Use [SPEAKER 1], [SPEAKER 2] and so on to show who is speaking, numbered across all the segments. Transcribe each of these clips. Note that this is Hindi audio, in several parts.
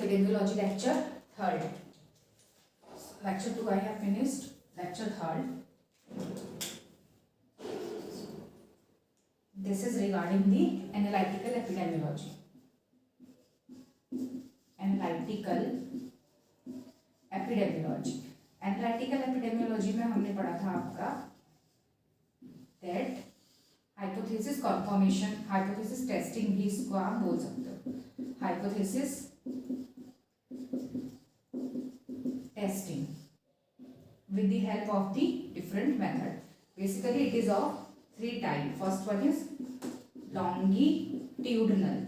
[SPEAKER 1] epidemiology lecture 3rd. Lecture 2 I have finished. Lecture 3rd. This is regarding the analytical epidemiology. Analytical epidemiology. Analytical epidemiology में हमने पढ़ा था आपका that hypothesis confirmation, hypothesis testing भी इसको आप बोल सकते हो. Hypothesis testing with the help of the different method. Basically it is of 3 types. First one is longitudinal.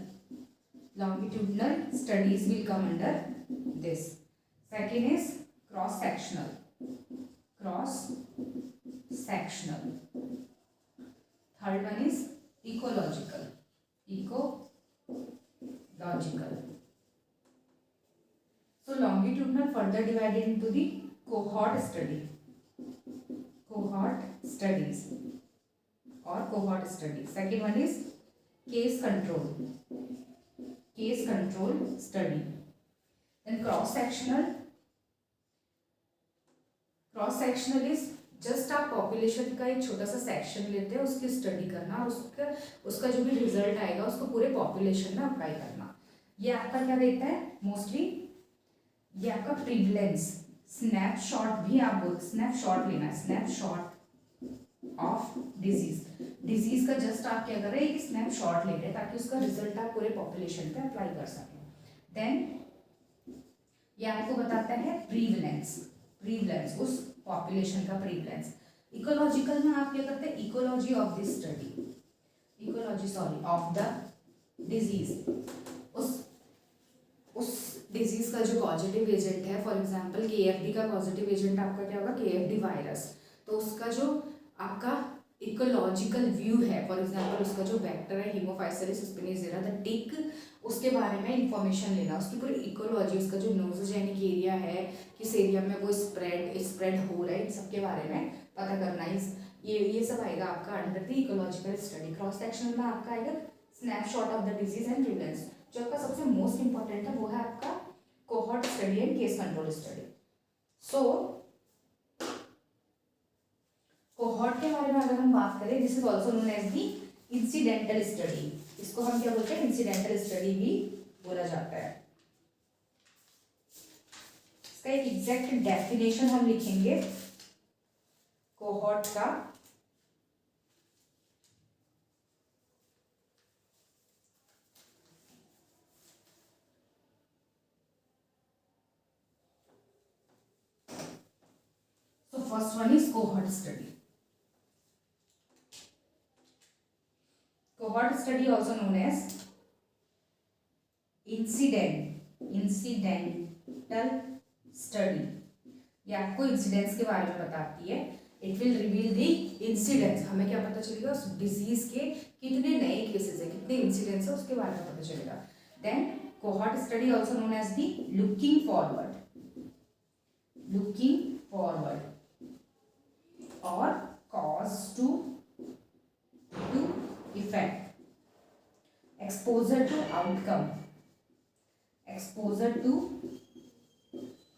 [SPEAKER 1] Longitudinal studies will come under this. Second is cross sectional. Cross sectional. Third one is ecological. Ecological. So longitudinal further divided into the cohort study. Cohort studies or cohort study. Second one is case control. Case control study. Then cross sectional. Cross sectional is just आप पॉपुलेशन का एक छोटा सा सेक्शन लेते हैं, उसकी स्टडी करना और उसका जो भी रिजल्ट आएगा उसको पूरे पॉपुलेशन में अप्लाई करना. ये आपका क्या देता है मोस्टली, ये आपका प्रिवलेंस स्नैपशॉट भी आप बोल, स्नैपशॉट लेना है, स्नैपशॉट ऑफ डिजीज का जस्ट आप क्या कर रहे हैं, एक स्नैपशॉट ले रहे हैं ताकि उसका रिजल्ट आप पूरे पॉपुलेशन पे अप्लाई कर सकें. देन ये आपको बताता है प्रीवलेंस उस पॉपुलेशन का प्रीवलेंस. इकोलॉजिकल में आप क्या करते हैं, ecology of this study, of the disease. उस डिजीज का जो पॉजिटिव एजेंट है, फॉर एग्जांपल KFD का पॉजिटिव एजेंट आपका क्या होगा, KFD वायरस. तो उसका जो आपका इकोलॉजिकल व्यू है, फॉर एग्जांपल उसका जो वेक्टर है हीमोफाइसेलिस स्पिनिजेरा द टिक, उसके बारे में इंफॉर्मेशन लेना, उसकी पूरी इकोलॉजी, उसका जो नोजोजेनिक एरिया है, किस एरिया में वो स्प्रेड हो रहा है, इन सब के बारे में पता करना. ये सब आएगा आपका under the ecological study. Cross sectional में आपका आएगा snapshot of the disease and prevalence. जो आपका सबसे मोस्ट इंपॉर्टेंट है वो है आपका cohort study and case control study. So cohort के बारे में अगर हम बात करें, this is also known as the incidental study. इसको हम क्या बोलते हैं, इंसिडेंटल स्टडी भी बोला जाता है. इसका एक एग्जैक्ट डेफिनेशन हम लिखेंगे कोहॉर्ट का. So first one is cohort study. Cohort study also known as incidental study. ये आपको इंसिडेंस के बारे में बताती है. It will reveal the incidence. हमें क्या पता चलेगा, उस डिजीज के कितने नए केसेस है, कितने इंसिडेंट्स है, उसके बारे में पता चलेगा. Then cohort study also known as the looking forward और cause to effect, exposure to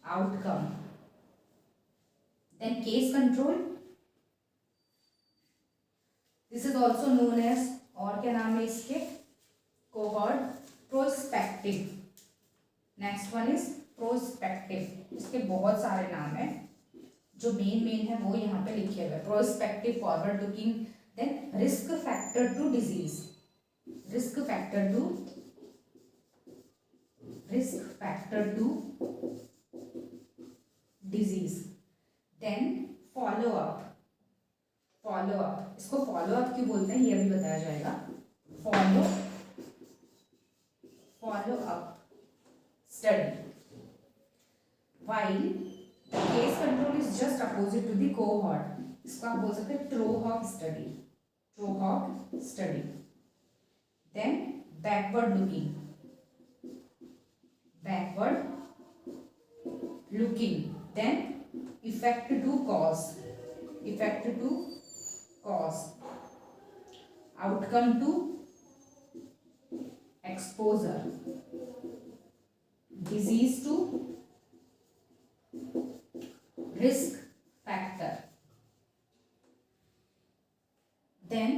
[SPEAKER 1] outcome, then case control. This is also known as, और क्या नाम है इसके, cohort prospective. Next one is prospective. इसके बहुत सारे नाम हैं, जो मेन है वो यहाँ पे लिखे हुए. prospective, forward looking. Then risk factor to disease. Then follow up. इसको follow up क्यों बोलते हैं ये अभी बताया जाएगा. follow up study. While case control is just opposite to the cohort. इसको आप बोल सकते हैं trohoc study. Then backward looking. Then effect to cause, outcome to exposure, disease to risk factor. Then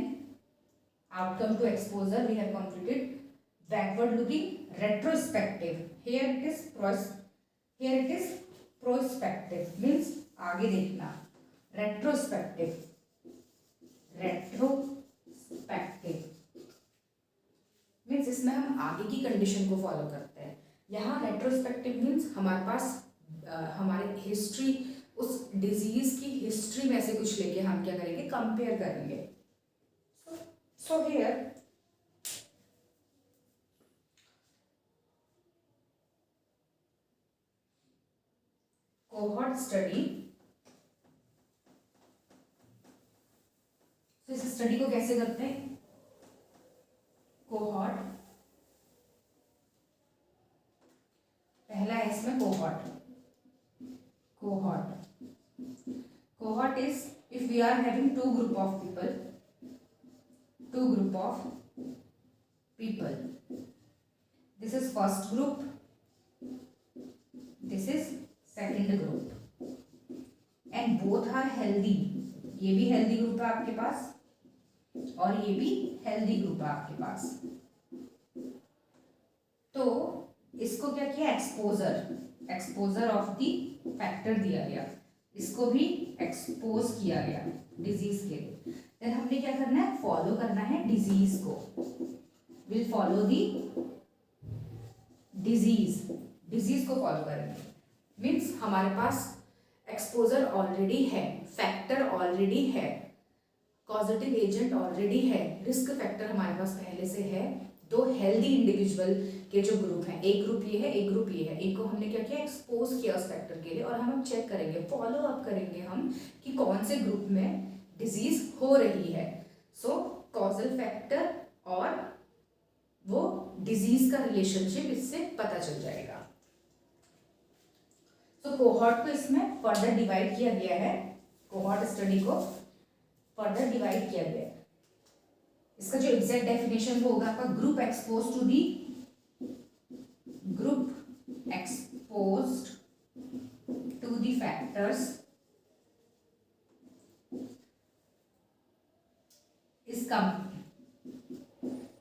[SPEAKER 1] outcome to exposure we have completed. Backward looking, retrospective. Here it is prospective, means आगे देखना. Retrospective means इसमें हम आगे की कंडीशन को फॉलो करते हैं. यहाँ रेट्रोस्पेक्टिव मीन्स हमारे पास हमारे हिस्ट्री, उस डिजीज की हिस्ट्री में से कुछ लेके हम क्या करेंगे, कंपेयर करेंगे. So here cohort study. तो इस स्टडी को कैसे करते हैं? कोहॉर्ट, पहला है इसमें cohort is if we are having two group of people. This is first group, this is second group, and both are healthy. ये भी हेल्दी ग्रुप है आपके पास और ये भी हेल्दी ग्रुप है आपके पास. तो इसको क्या किया, एक्सपोजर ऑफ द फैक्टर दिया गया, इसको भी एक्सपोज किया गया डिजीज के लिए. देन हमने क्या करना है, फॉलो करना है डिजीज को. विल फॉलो दी डिजीज को फॉलो करेंगे. मीन्स हमारे पास एक्सपोजर ऑलरेडी है, फैक्टर ऑलरेडी है, कॉजेटिव एजेंट ऑलरेडी है, रिस्क फैक्टर हमारे पास पहले से है. दो हेल्दी इंडिविजुअल के जो ग्रुप हैं, एक ग्रुप ये है, एक ग्रुप ये है, एक को हमने क्या किया, एक्सपोज किया उस फैक्टर के लिए, और हम चेक करेंगे, फॉलो अप करेंगे हम कि कौन से ग्रुप में डिजीज हो रही है. सो कॉजल फैक्टर और वो डिजीज का रिलेशनशिप इससे पता चल जाएगा. तो कोहॉर्ट को इसमें फर्दर डिवाइड किया गया है, कोहॉर्ट स्टडी को फर्दर डिवाइड किया गया है. इसका जो एग्जैक्ट डेफिनेशन होगा आपका, group expose to the factors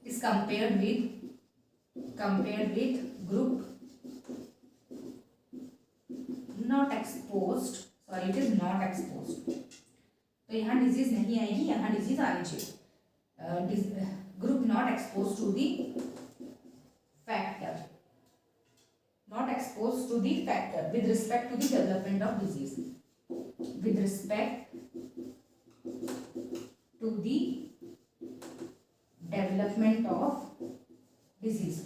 [SPEAKER 1] is compared with group not exposed. Sorry, it is not exposed. तो यहाँ डिजीज नहीं आएगी, यहाँ डिजीज आनी चाहिए. Group not expose to the factor, not exposed to the factor with respect to the development of disease, with respect to the development of disease.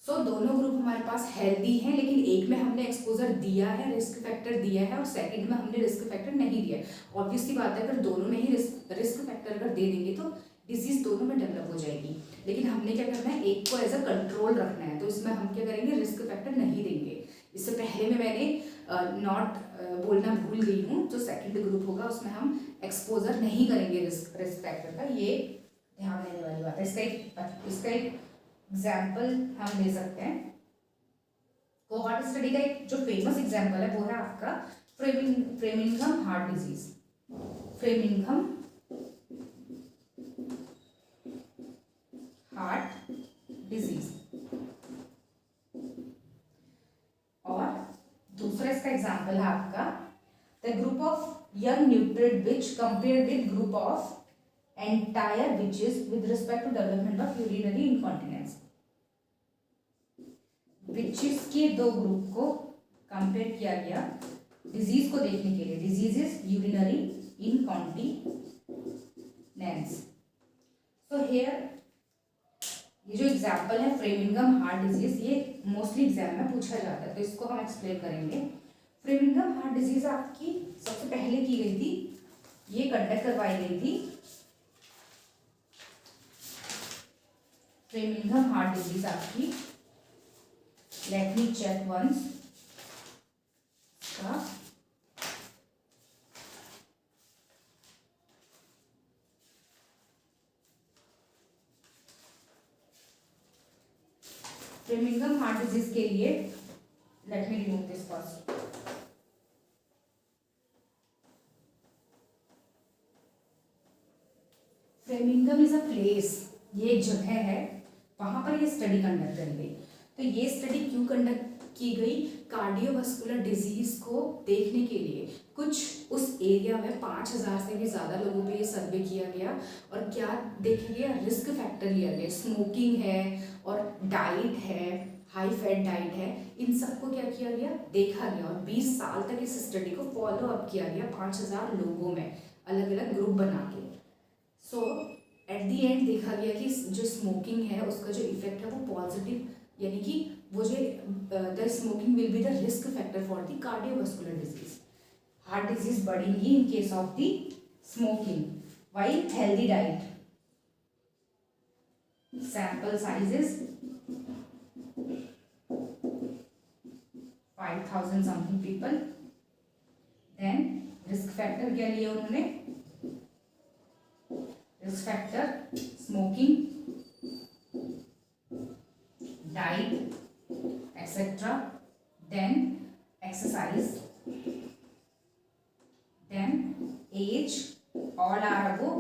[SPEAKER 1] So दोनों ग्रुप हमारे पास हेल्दी हैं, लेकिन एक में हमने एक्सपोजर दिया है, रिस्क फैक्टर दिया है, और सेकंड में हमने रिस्क फैक्टर नहीं दिया. ऑब्वियसली बात है, अगर दोनों में ही रिस्क फैक्टर अगर दे देंगे तो डिजीज दोनों में डेवलप हो जाएगी. लेकिन हमने क्या करना है, एक को एज अ कंट्रोल रखना है, तो इसमें हम क्या करेंगे, रिस्क फैक्टर नहीं देंगे. इससे पहले में मैंने नॉट बोलना भूल गई हूँ, जो सेकंड ग्रुप होगा उसमें हम एक्सपोजर नहीं करेंगे रिस्क फैक्टर का. ये ध्यान देने वाली बात है. इसका एक एग्जाम्पल हम ले सकते हैं. कोहॉर्ट स्टडी का एक जो फेमस एग्जाम्पल है वो है आपका Framingham heart disease. Framingham heart disease. और दूसरा इसका एग्जाम्पल है आपका द ग्रुप ऑफ यंग न्यूट्रिड which compared with group of entire witches with respect to development of urinary incontinence. witches के दो ग्रुप को कंपेयर किया गया डिजीज को देखने के लिए. Disease is urinary incontinence. So here ये जो एग्जाम्पल है फ्रेमिंघम हार्ट डिजीज, ये मोस्टली एग्जाम में पूछा जाता है, तो इसको हम एक्सप्लेन करेंगे. फ्रेमिंघम हार्ट डिजीज आपकी सबसे पहले की गई थी, ये कंडक्ट करवाई गई थी. फ्रेमिंघम हार्ट डिजीज आपकी, लेट मी चेक वंस का फ्रेमिंघम हार्ट डिजीज के लिए Let me remove this first. Framingham is a place, ये एक जगह है, वहां पर ये स्टडी कंडक्ट करी गई। तो ये स्टडी क्यों कंडक्ट की गई? कार्डियोवास्कुलर डिजीज को देखने के लिए। कुछ उस एरिया में 5000 से भी ज़्यादा लोगों पे ये सर्वे किया गया और क्या देखा गया? रिस्क फैक्टर लिया गया। स्मोकिंग है और डाइट है, हाई फैट डाइट है, इन सबको क्या किया गया? देखा गया और 20 साल तक इस स्टडी को फॉलो अप किया गया 5000 लोगों में अलग अलग ग्रुप बना के। सो एट दी एंड देखा गया कि जो स्मोकिंग है उसका जो इफेक्ट है वो पॉजिटिव, यानी कि वो जो the smoking will be the risk factor for the cardiovascular disease, heart disease बढ़ेंगी in case of the smoking. While healthy diet, sample sizes 5000 something people. Then risk factor क्या लिया उन्होंने? Risk factor smoking, diet etcetera, then exercise, then age, all are above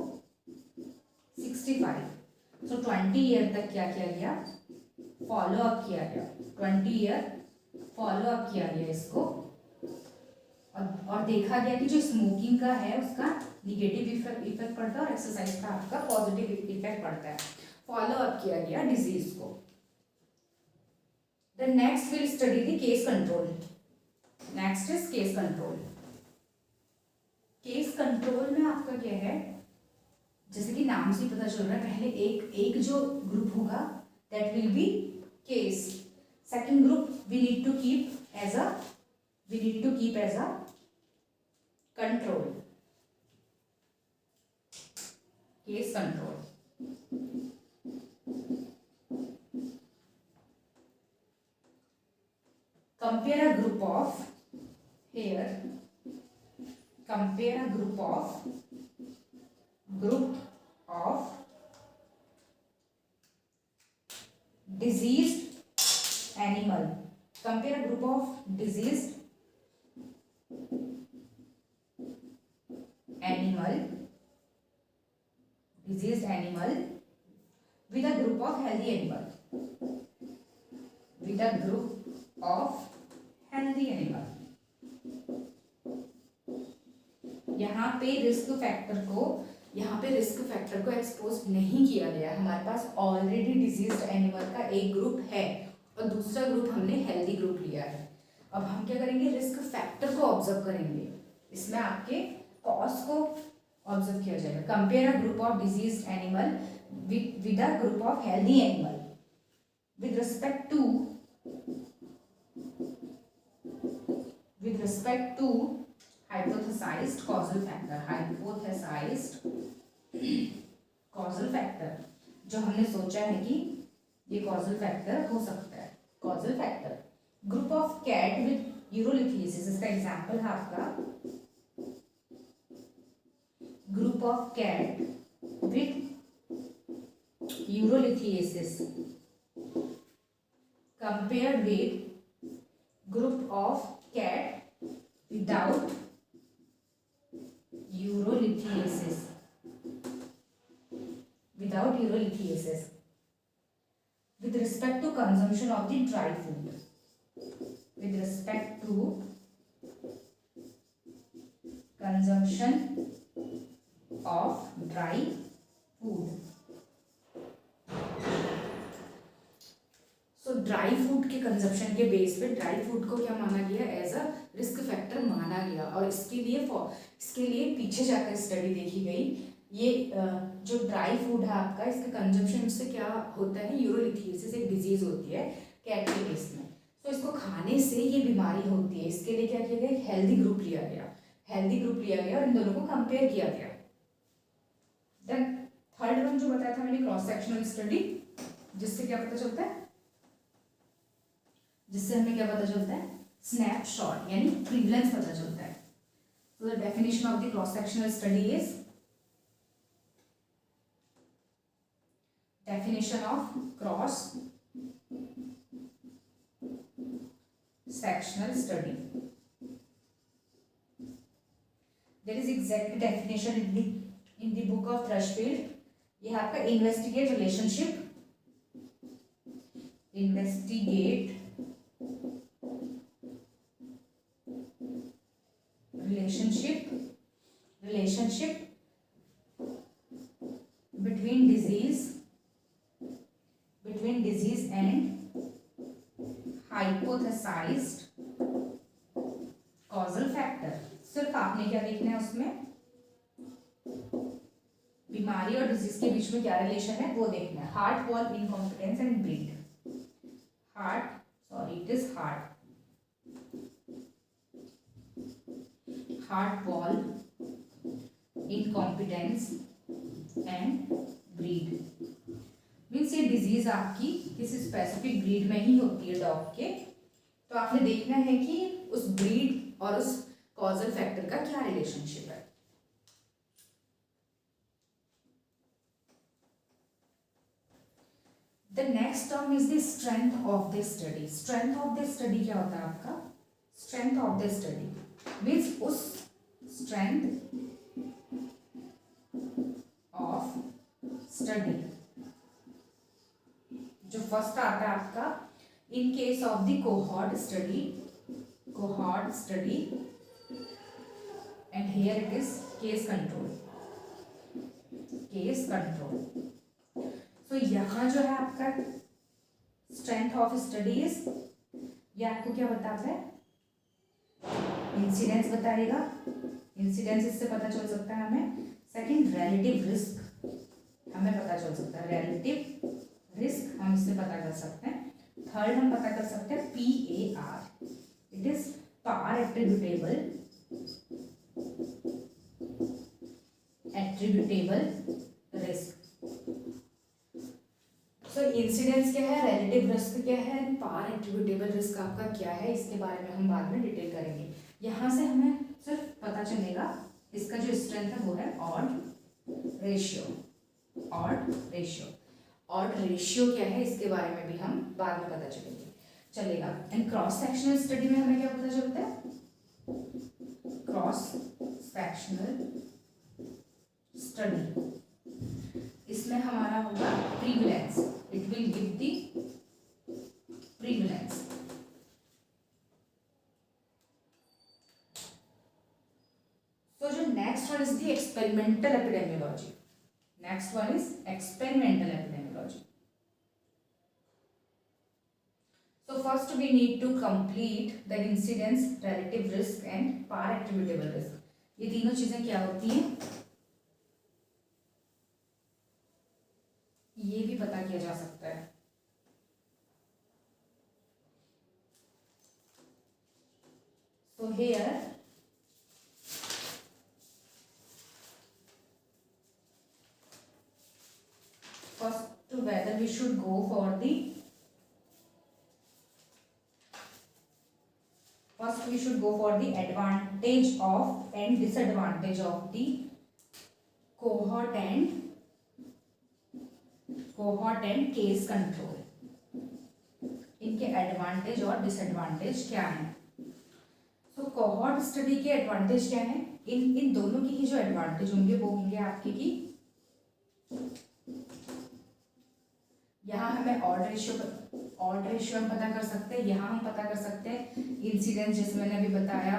[SPEAKER 1] 65। So 20 year तक क्या किया गया? फॉलो अप किया गया। 20 ईयर फॉलो अप किया गया इसको और देखा गया कि जो स्मोकिंग का है उसका निगेटिव इफेक्ट पड़ता है और एक्सरसाइज का आपका पॉजिटिव इफेक्ट पड़ता है। फॉलो अप किया गया डिजीज को। The next will study the case control. Next is case control. Case control में आपका क्या है? जैसे कि नाम से पता चल रहा है, पहले एक जो ग्रुप होगा that will be case. Second group we need to keep as a control, case control. Compare a group of diseased animal. Compare a group of diseased animal with a group of healthy animal. यहाँ पे रिस्क फैक्टर को एक्सपोज नहीं किया गया। हमारे पास ऑलरेडी डिजीज्ड एनिमल का एक ग्रुप है और दूसरा ग्रुप हमने हेल्दी ग्रुप लिया है। अब हम क्या करेंगे? रिस्क फैक्टर को ऑब्जर्व करेंगे। इसमें आपके कॉज को ऑब्जर्व किया जाएगा। Compare a group of diseased animal with a group of healthy animal with respect to hypothesized causal factor जो हमने सोचा है कि ये causal factor हो सकता है। causal factor group of cat with urolithiasis, इसका एग्जाम्पल है आपका group of cat with urolithiasis compared with group of cat without urolithiasis with respect to consumption of the dry food. With respect to consumption of dry food. So dry food के कंजप्शन के बेस पे ड्राई फूड को क्या माना गया? एज अ रिस्क फैक्टर माना गया और इसके लिए पीछे जाकर स्टडी देखी गई। ये जो ड्राई फूड है आपका, इसके कंजप्शन से क्या होता है? यूरोलिथियोसिस एक डिजीज होती है कैट के केस में। तो इसको खाने से ये बीमारी होती है। इसके लिए क्या किया गया? एक हेल्दी ग्रुप लिया गया और इन दोनों को कंपेयर किया गया। देन थर्ड वन जो बताया था मैंने, क्रॉस सेक्शनल स्टडी, जिससे क्या पता चलता है? जिससे हमें क्या पता चलता है? स्नैपशॉट यानी प्रिवलेंस पता चलता है। So the definition of the cross sectional study is definition of cross sectional study. There is exact definition in the book of Thrushfield. ये है आपका investigate relationship between disease and hypothesized causal factor. सिर्फ आपने क्या देखना है उसमें, बीमारी और डिजीज के बीच में क्या रिलेशन है वो देखना है. Heart wall incompetence and breed. Heart wall incompetence and breed means ये डिजीज आपकी किसी स्पेसिफिक ब्रीड में ही होती है डॉग के. तो आपने देखना है कि उस ब्रीड और उस कॉजल फैक्टर का क्या रिलेशनशिप है. The next term is the strength of the study. Strength of the study क्या होता है आपका? Strength of the study means उस स्ट्रेंथ ऑफ स्टडी जो फर्स्ट आता है आपका in case of the cohort study and here it is case control. So यहाँ जो है आपका स्ट्रेंथ ऑफ स्टडीज, ये आपको क्या बताता है? इंसिडेंस बताएगा. इंसिडेंस इससे पता चल सकता है हमें. सेकंड रिलेटिव रिस्क हमें पता चल सकता है. रिलेटिव रिस्क हम इससे पता कर सकते हैं. थर्ड हम पता कर सकते हैं PAR. It is par attributable risk. So incidence क्या है, रिलेटिव रिस्क क्या है, पार एट्रीब्यूटेबल रिस्क आपका क्या है, इसके बारे में हम बाद में डिटेल करेंगे. यहाँ से हमें सिर्फ पता चलेगा इसका जो स्ट्रेंथ है वो है ऑड रेशियो. ऑड रेशियो क्या है इसके बारे में भी हम बाद में पता चलेगा. एंड क्रॉस सेक्शनल स्टडी में हमें क्या पता चलता है? क्रॉस सेक्शनल स्टडी इसमें हमारा होगा prevalence. It will give the prevalence. तो जो next one is the experimental epidemiology. So first we need to complete the incidence, relative risk and par attributable risk. ये तीनों चीजें क्या होती हैं ये भी पता किया जा सकता है. So here first whether we should go for the advantage of and disadvantage of the cohort and case control. इनके एडवांटेज और डिसएडवांटेज क्या है? सो कोहॉर्ट स्टडी के एडवांटेज क्या है? इन दोनों की ही जो एडवांटेज होंगे वो होंगे आपके की यहाँ हमें ऑड रेशियो हम पता कर सकते हैं. यहाँ हम पता कर सकते हैं इंसिडेंस जिसमें मैंने अभी बताया,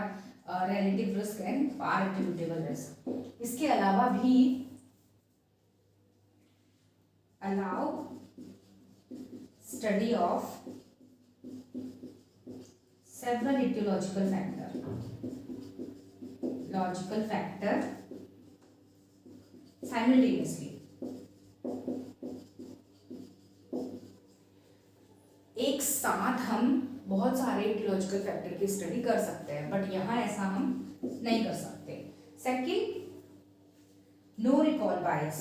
[SPEAKER 1] relative risk and par attributable risk. इसके अलावा भी allow study of several etiological factor simultaneously. एक साथ हम बहुत सारे etiological factor की स्टडी कर सकते हैं, बट यहाँ ऐसा हम नहीं कर सकते. Second, no recall bias.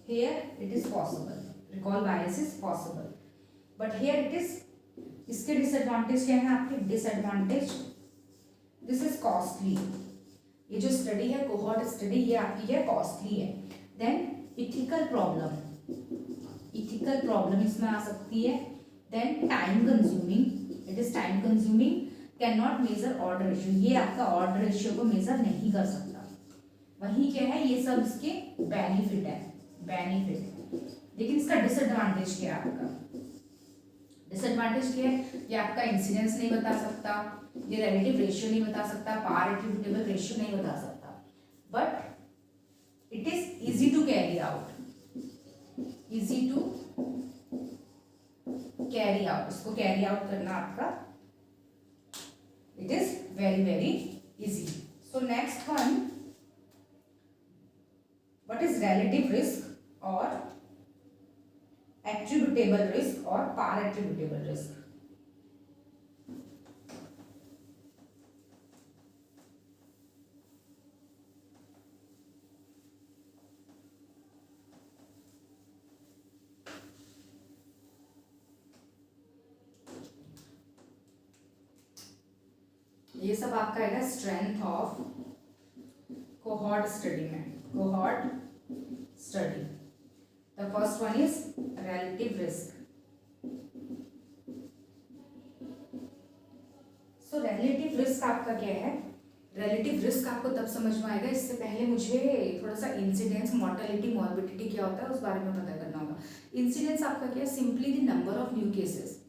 [SPEAKER 1] Here it is possible. Recall bias is possible. But here it is. इसके डिसएडवांटेज क्या है आपके? Disadvantage, this is costly. ये जो स्टडी है कोहॉर्ट स्टडी ये आपकी क्या कॉस्टली है. देन इथिकल प्रॉब्लम इसमें आ सकती है. Then time consuming, it is time consuming, can not measure order ratio, ये आपका ऑर्डर रेशियो को मेजर नहीं कर सकता। वही क्या है, ये सब इसके बेनिफिट है, बेनिफिट। लेकिन इसका डिसएडवांटेज क्या है आपका, डिसएडवांटेज क्या है, ये आपका इंसिडेंस नहीं बता सकता, ये रिलेटिव रेशियो नहीं बता सकता, पावर एट्रीब्यूटेबल रेशियो नहीं बता सकता, but it is easy to carry out, easy to carry out, इसको कैरी आउट करना आपका it is very very easy. So next one, what is relative risk और एट्रीब्यूटेबल रिस्क और पार एट्रीब्यूटेबल रिस्क। ये सब आपका है स्ट्रेंथ ऑफ कोहॉर्ट स्टडी में, cohort study. The first one is relative risk. So relative risk आपका क्या है, रिलेटिव रिस्क आपको तब समझ में आएगा, इससे पहले मुझे थोड़ा सा इंसिडेंस, मॉर्टेलिटी, मॉर्बिडिटी क्या होता है उस बारे में पता करना होगा। इंसिडेंस आपका क्या है, simply the number of new cases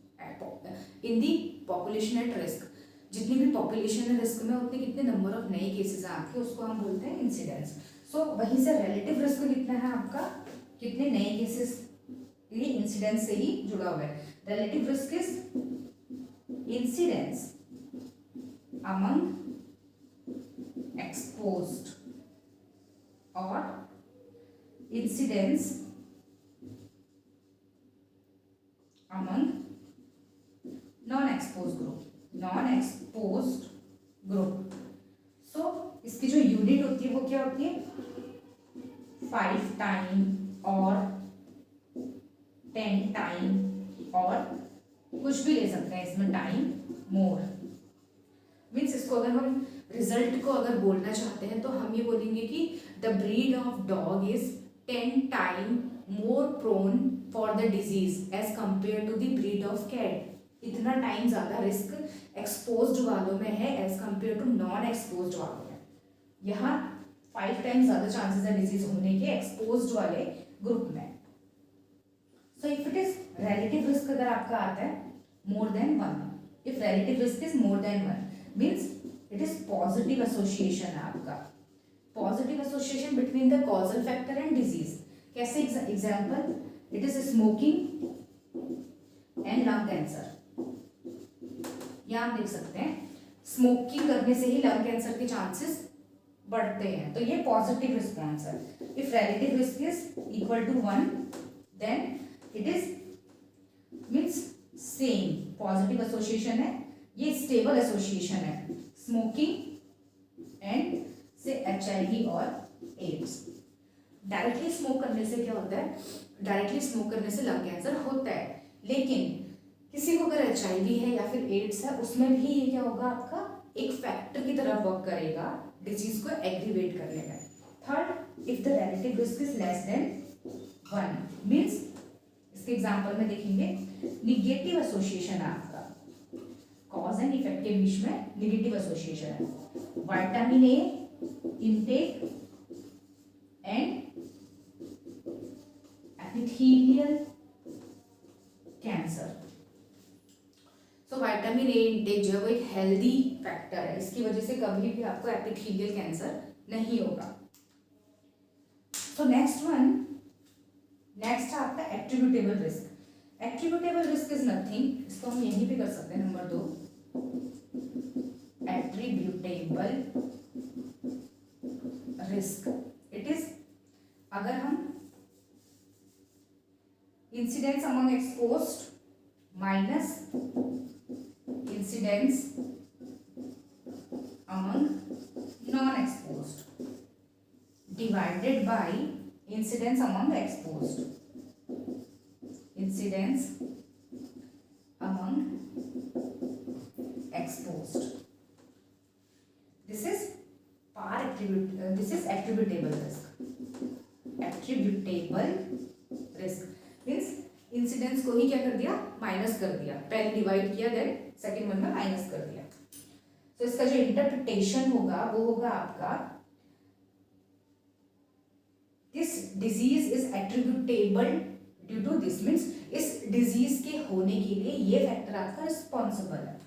[SPEAKER 1] in the population at risk, जितनी भी पॉपुलेशन है रिस्क में उतने कितने नंबर ऑफ नए केसेस आके उसको हम बोलते हैं इंसिडेंस। सो वहीं से रिलेटिव रिस्क कितना है आपका, कितने नए केसेस, ये इंसिडेंस से ही जुड़ा हुआ है। Relative risk is incidence among exposed और incidence among non expose group, non exposed group. So इसकी जो यूनिट होती है वो क्या होती है, 5 टाइम और 10 टाइम और कुछ भी ले सकते हैं इसमें टाइम मोर। मीन्स इसको अगर हम रिजल्ट को अगर बोलना चाहते हैं तो हम ये बोलेंगे कि the breed of dog is 10 time more prone for the disease as compare to the breed of cat. इतना टाइम ज्यादा रिस्क एक्सपोज्ड वालों में है as compare to non exposed वालों में। यहाँ 5 टाइम्स ज्यादा चांसेस है डिजीज होने के एक्सपोज्ड वाले ग्रुप में। So if it is relative risk अगर आपका आता है more than 1, if relative risk is more than 1 means it is positive association है आपका, positive association between the causal factor and disease. कैसे example, it is smoking and lung cancer. यहाँ आप देख सकते हैं स्मोकिंग करने से ही लंग कैंसर के चांसेस बढ़ते हैं, तो ये पॉजिटिव रिस्पॉन्स है। If relative risk is equal to 1 then it is means same, positive association है, ये स्टेबल एसोसिएशन है स्मोकिंग एंड से HIV और एड्स। डायरेक्टली स्मोक करने से क्या होता है, डायरेक्टली स्मोक करने से लंग कैंसर होता है, लेकिन किसी को अगर HIV है या फिर एड्स है उसमें भी ये क्या होगा आपका एक फैक्टर की तरह वर्क करेगा डिजीज को एग्रीवेट करने में। Third, if the relative risk is less than 1 means इसके एग्जांपल में देखेंगे निगेटिव एसोसिएशन है आपका, कॉज एंड इफेक्ट के बीच में निगेटिव एसोसिएशन है। Vitamin A intake and epithelial cancer. So vitamin A intake जो है वो एक हेल्दी फैक्टर है, इसकी वजह से कभी भी आपको एपिथेलियल कैंसर नहीं होगा। सो नेक्स्ट है आपका attributable risk. Attributable risk is nothing, इसको हम यहीं पे कर सकते हैं number 2, attributable risk it is अगर हम incidence among exposed minus incidence among non-exposed divided by incidence among exposed, incidence among exposed. This is attributable risk. Attributable risk means incidence को ही क्या कर दिया, माइनस कर दिया, पहले डिवाइड किया देन सेकंड वन में माइनस कर दिया। तो इसका जो इंटरप्रिटेशन होगा वो होगा आपका this disease is attributable due to this, means इस डिजीज के होने के लिए ये फैक्टर आपका रिस्पॉन्सिबल है।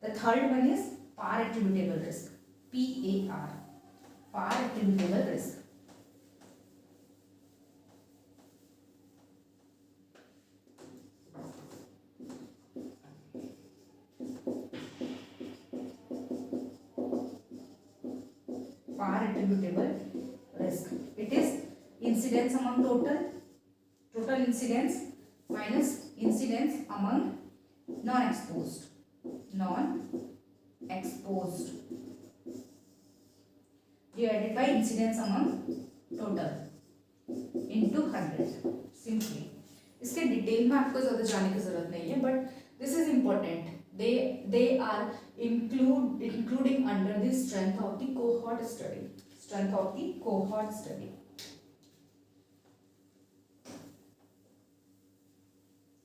[SPEAKER 1] The third one is par attributable risk, PAR, par attributable risk. Par attributable risk. It is incidence among total incidence minus incidence among non-exposed. Divided by incidence among total into 100. Simply. इसके डिटेल में आपको ज़्यादा जाने की जरूरत नहीं है, but this is important. They are including under the strength of the cohort study.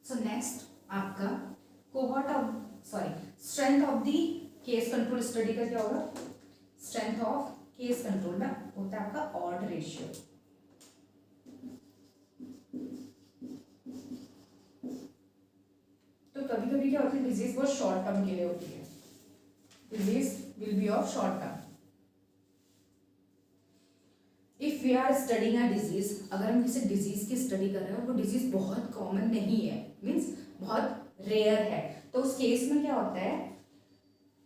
[SPEAKER 1] So next आपका strength of the case control study का क्या होगा? Strength of case control ना होता है आपका odd ratio. तो कभी कभी क्या होती है, डिजीज बहुत शॉर्ट टर्म के लिए होती है, disease will be of short term. If we are studying a disease, अगर हम किसी डिजीज की स्टडी कर रहे हैं और वो डिजीज बहुत कॉमन नहीं है, मीन्स बहुत रेयर है, तो उस केस में क्या होता है,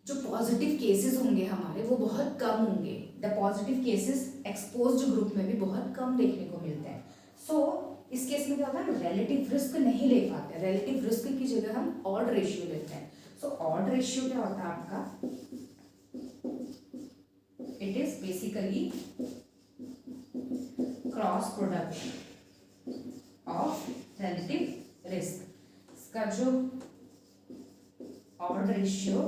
[SPEAKER 1] जो पॉजिटिव केसेस होंगे हमारे वो बहुत कम होंगे. The positive cases exposed group में भी बहुत कम देखने को मिलते हैं. सो इस केस में क्या होता है, रिलेटिव रिस्क नहीं ले पाते. रिलेटिव रिस्क की जगह हम ऑड रेशियो लेते हैं. सो ऑड रेशियो क्या होता है आपका, it is basically cross product of relative risk. इसका जो ऑड रेशियो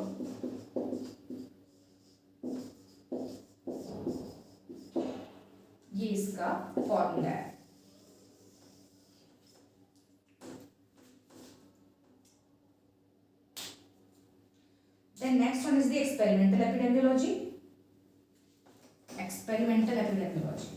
[SPEAKER 1] ये इसका फॉर्मूला है. Then next one is the experimental epidemiology. Experimental epidemiology.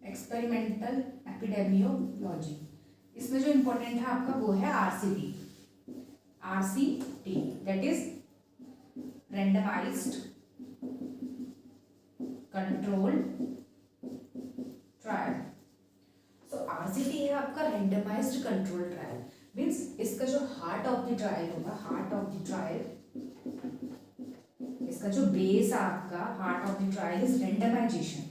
[SPEAKER 1] Experimental epidemiology. इसमें जो इम्पोर्टेंट है आपका वो है RCT, that is randomized controlled trial. So RCT है आपका randomized controlled trial, means इसका जो हार्ट ऑफ द ट्रायल होगा, हार्ट ऑफ द ट्रायल, इसका जो बेस है आपका heart of the trial is randomization.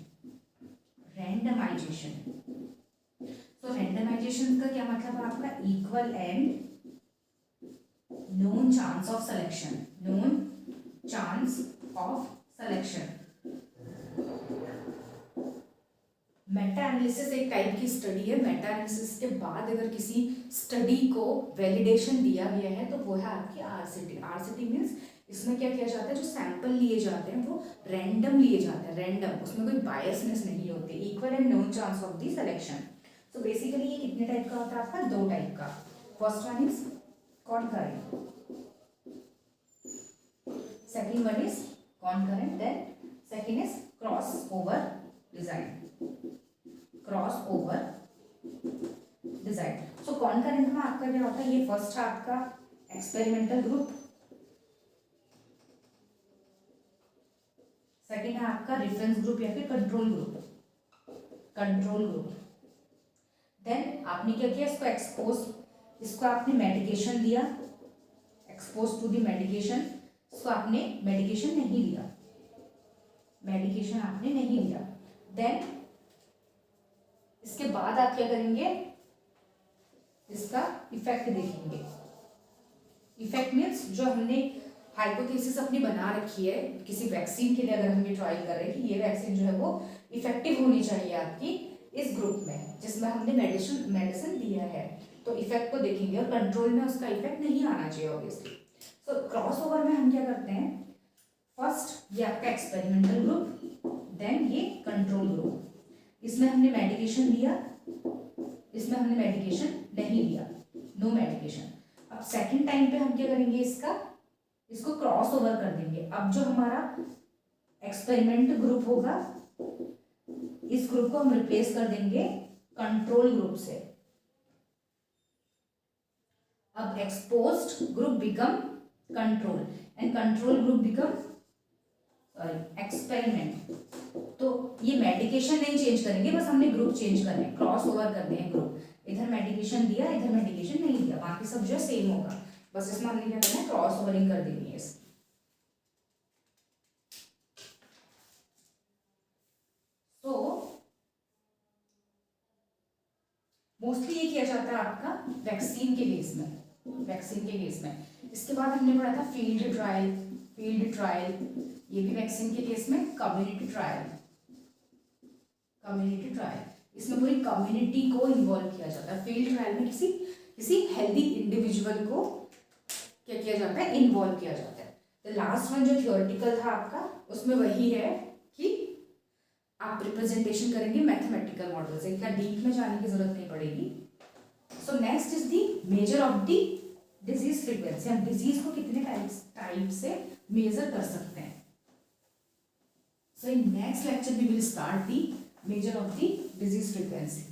[SPEAKER 1] So randomization का क्या मतलब है आपका, equal and known chance of selection. Meta analysis एक टाइप की स्टडी है. मेटा एनालिसिस के बाद अगर किसी स्टडी को वैलिडेशन दिया गया है तो वो है आपकी RCT मीन्स इसमें क्या किया जाता है, जो सैंपल लिए जाते हैं वो रैंडम लिए जाते हैं, रैंडम, उसमें कोई बायसनेस नहीं होती. Equal and known chance of the selection. So basically ये कितने टाइप का होता है आपका, 2 टाइप का. First one is concurrent, second one is concurrent, then second is crossover design. So concurrent में आपका क्या होता है, ये फर्स्ट है आपका एक्सपेरिमेंटल ग्रुप, सेकेंड है आपका रेफरेंस ग्रुप या फिर कंट्रोल ग्रुप. देन आपने क्या किया, इसको आपने मेडिकेशन दिया, एक्सपोज टू द मेडिकेशन. इसको आपने मेडिकेशन नहीं लिया, देन इसके बाद आप क्या करेंगे, इसका इफेक्ट देखेंगे. इफेक्ट मीन्स जो हमने हाइपोथेसिस अपनी बना रखी है किसी वैक्सीन के लिए, अगर हम ये ट्रायल कर रहे हैं कि ये वैक्सीन जो है वो इफेक्टिव होनी चाहिए आपकी इस ग्रुप में जिसमें हमने मेडिसिन दिया है तो इफेक्ट को देखेंगे, और कंट्रोल में उसका इफेक्ट नहीं आना चाहिए ऑब्वियसली। सो क्रॉस ओवर में हम क्या करते हैं, फर्स्ट ये आपका एक्सपेरिमेंटल ग्रुप, देन ये कंट्रोल ग्रुप। इसमें हमने मेडिकेशन दिया, इसमें हमने मेडिकेशन नहीं दिया, नो मेडिकेशन। अब सेकंड टाइम पे हम क्या करेंगे, इसको क्रॉस ओवर कर देंगे। अब जो हमारा एक्सपेरिमेंट ग्रुप होगा, इस ग्रुप को हम रिप्लेस कर देंगे कंट्रोल ग्रुप से। अब exposed group become control and control group become experiment. तो ये मेडिकेशन नहीं चेंज करेंगे, बस हमने ग्रुप चेंज करने हैं, क्रॉस ओवर करने हैं ग्रुप। इधर मेडिकेशन दिया, इधर मेडिकेशन नहीं दिया, बाकी सब जो है सेम होगा, बस इसमें हमने क्या करना है, क्रॉस ओवरिंग कर देनी है इसकी। मोस्टली ये किया जाता है आपका वैक्सीन के केस में। इसके बाद हमने पढ़ा था फील्ड ट्रायल, ये भी वैक्सीन के केस में। कम्युनिटी ट्रायल, इसमें पूरी कम्युनिटी को इन्वॉल्व किया जाता है। फील्ड ट्रायल में किसी हेल्दी इंडिविजुअल को क्या किया जाता है, इन्वॉल्व किया जाता है। द लास्ट वन जो थियोरेटिकल था आपका, उसमें वही है कि आप रिप्रेजेंटेशन करेंगे मैथमेटिकल मॉडल से, इतना डीप में जाने की जरूरत नहीं पड़ेगी। So next is the measure of the disease frequency. हम डिजीज को कितने टाइप से मेजर कर सकते हैं। So in next lecture we will start the measure of the disease frequency.